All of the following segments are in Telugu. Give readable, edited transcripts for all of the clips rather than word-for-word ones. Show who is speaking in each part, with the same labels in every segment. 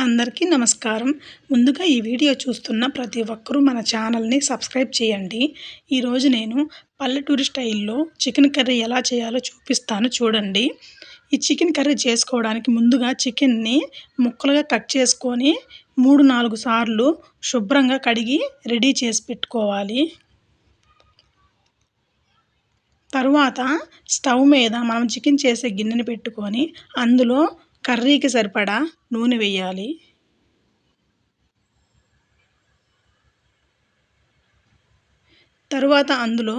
Speaker 1: అందరికీ నమస్కారం. ముందుగా ఈ వీడియో చూస్తున్న ప్రతి ఒక్కరూ మన ఛానల్‌ని సబ్స్క్రైబ్ చేయండి. ఈరోజు నేను పల్లెటూరి స్టైల్‌లో చికెన్ కర్రీ ఎలా చేయాలో చూపిస్తాను చూడండి. ఈ చికెన్ కర్రీ చేసుకోవడానికి ముందుగా చికెన్‌ని ముక్కలుగా కట్ చేసుకొని 3, 4 సార్లు శుభ్రంగా కడిగి రెడీ చేసి పెట్టుకోవాలి. తరువాత స్టవ్ మీద మనం చికెన్ చేసే గిన్నెని పెట్టుకొని అందులో కర్రీకి సరిపడా నూనె వేయాలి. తరువాత అందులో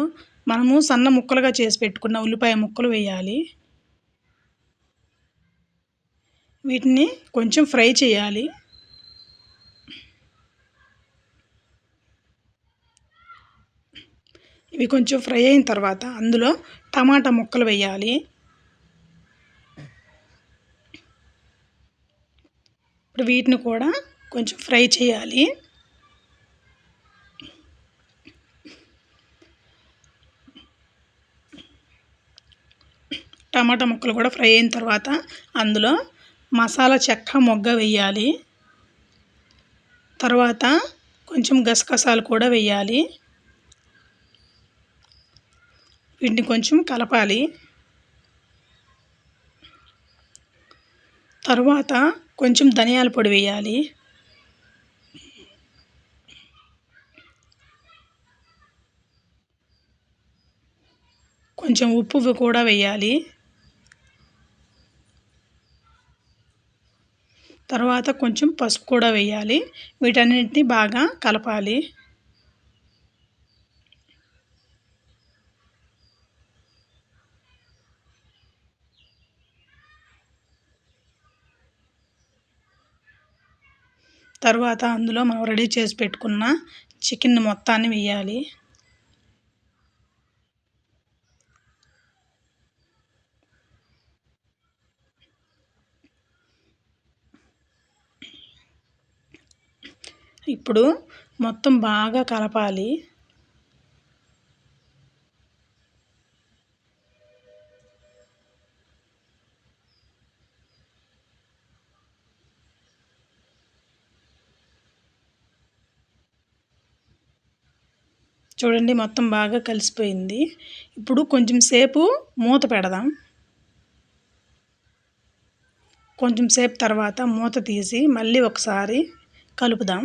Speaker 1: మనము సన్న ముక్కలుగా చేసి పెట్టుకున్న ఉల్లిపాయ ముక్కలు వేయాలి. వీటిని కొంచెం ఫ్రై చేయాలి. ఇవి కొంచెం ఫ్రై అయిన తర్వాత అందులో టమాటా ముక్కలు వేయాలి. ఇప్పుడు వీటిని కూడా కొంచెం ఫ్రై చేయాలి. టమాటా ముక్కలు కూడా ఫ్రై అయిన తర్వాత అందులో మసాలా చెక్క మొగ్గ వేయాలి. తర్వాత కొంచెం గసగసాలు కూడా వేయాలి. వీటిని కొంచెం కలపాలి. తరువాత కొంచెం ధనియాల పొడి వేయాలి. కొంచెం ఉప్పు కూడా వేయాలి. తర్వాత కొంచెం పసుపు కూడా వేయాలి. వీటన్నిటిని బాగా కలపాలి. తర్వాత అందులో మనం రెడీ చేసి పెట్టుకున్న చికెన్ మొత్తాన్ని వేయాలి. ఇప్పుడు మొత్తం బాగా కలపాలి. చూడండి మొత్తం బాగా కలిసిపోయింది. ఇప్పుడు కొంచెం సేపు మూత పెడదాం. కొంచెం సేపు తర్వాత మూత తీసి మళ్ళీ ఒకసారి కలుపుదాం.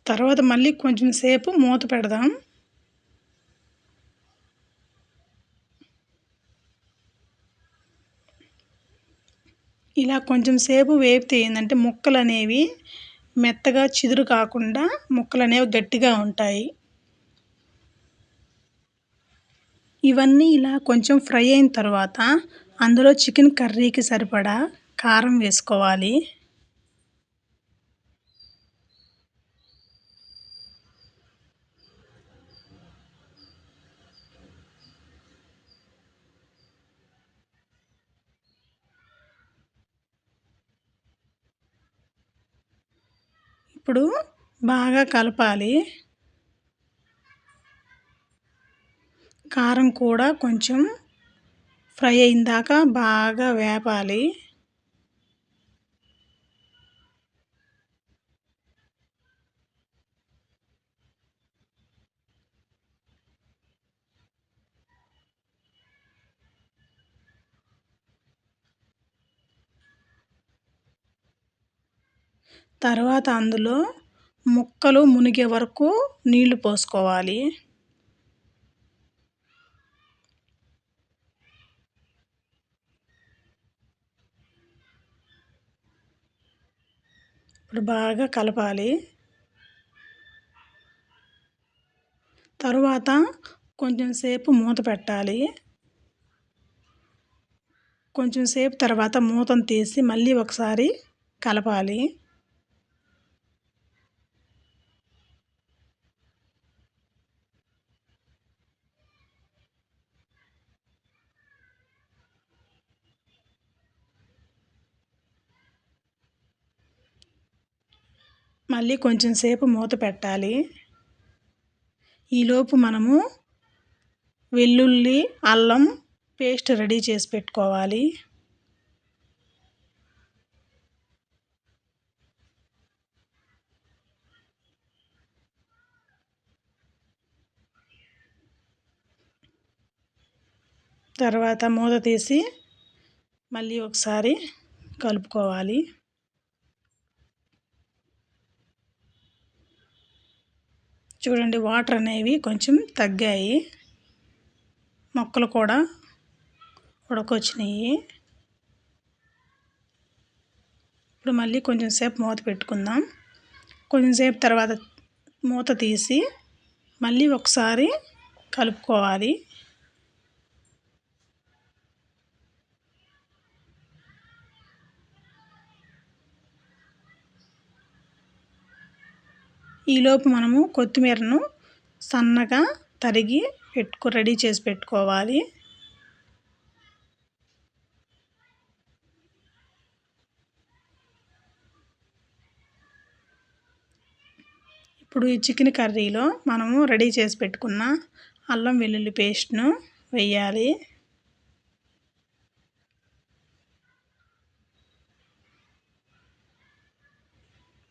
Speaker 1: తర్వాత మళ్ళీ కొంచెం సేపు మూత పెడదాం. ఇలా కొంచెం సేపు వేపితే ఏందంటే ముక్కలనేవి మెత్తగా చిదురు కాకుండా ముక్కలనేవి గట్టిగా ఉంటాయి. ఇవన్నీ ఇలా కొంచెం ఫ్రై అయిన తర్వాత అందులో చికెన్ కర్రీకి సరిపడా కారం వేసుకోవాలి. ఇప్పుడు బాగా కలపాలి. కారం కూడా కొంచెం ఫ్రై అయిన దాకా బాగా వేపాలి. తర్వాత అందులో ముక్కలు మునిగే వరకు నీళ్లు పోసుకోవాలి. ఇప్పుడు బాగా కలపాలి. తరువాత కొంచెం సేపు మూత పెట్టాలి. కొంచెం సేపు తర్వాత మూతను తీసి మళ్ళీ ఒకసారి కలపాలి. మళ్ళీ కొంచెం సేపు మూత పెట్టాలి. ఈలోపు మనము వెల్లుల్లి అల్లం పేస్ట్ రెడీ చేసి పెట్టుకోవాలి. తర్వాత మూత తీసి మళ్ళీ ఒకసారి కలుపుకోవాలి. చూడండి, వాటర్ అనేవి కొంచెం తగ్గాయి, మొక్కలు కూడా ఉడకొచ్చినాయి. ఇప్పుడు మళ్ళీ కొంచెం సేపు మూత పెట్టుకుందాం. కొంచెం సేపు తర్వాత మూత తీసి మళ్ళీ ఒకసారి కలుపుకోవాలి. ఈలోపు మనము కొత్తిమీరను సన్నగా తరిగి రెడీ చేసి పెట్టుకోవాలి. ఇప్పుడు ఈ చికెన్ కర్రీలో మనము రెడీ చేసి పెట్టుకున్న అల్లం వెల్లుల్లి పేస్ట్ను వేయాలి.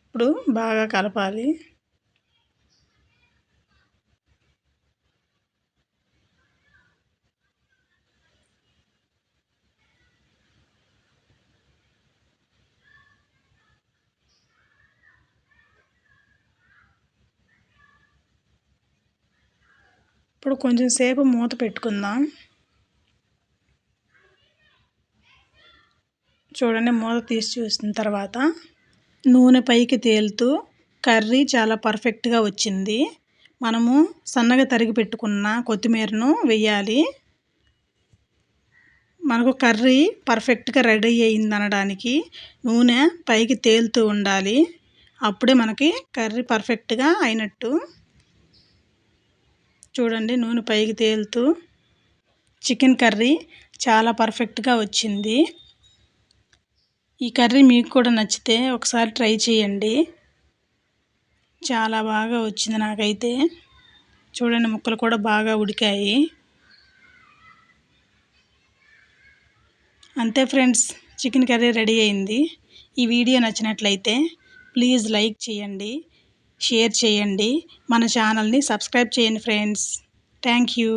Speaker 1: ఇప్పుడు బాగా కలపాలి. ఇప్పుడు కొంచెం సేపు మూత పెట్టుకుందాం. చూడండి, మూత తీసి చూసిన తర్వాత నూనె పైకి తేలుతూ కర్రీ చాలా పర్ఫెక్ట్గా వచ్చింది. మనము సన్నగా తరిగి పెట్టుకున్న కొత్తిమీరను వేయాలి. మనకు కర్రీ పర్ఫెక్ట్గా రెడీ అయింది అనడానికి నూనె పైకి తేలుతూ ఉండాలి. అప్పుడే మనకి కర్రీ పర్ఫెక్ట్గా అయినట్టు. చూడండి, నూనె పైకి తేలుతూ చికెన్ కర్రీ చాలా పర్ఫెక్ట్గా వచ్చింది. ఈ కర్రీ మీకు కూడా నచ్చితే ఒకసారి ట్రై చేయండి. చాలా బాగా వచ్చింది నాకైతే. చూడండి, ముక్కలు కూడా బాగా ఉడికాయి. అంతే ఫ్రెండ్స్, చికెన్ కర్రీ రెడీ అయింది. ఈ వీడియో నచ్చినట్లయితే ప్లీజ్ లైక్ చేయండి, షేర్ చేయండి, మన ఛానల్ని సబ్స్క్రైబ్ చేయండి ఫ్రెండ్స్. Thank you.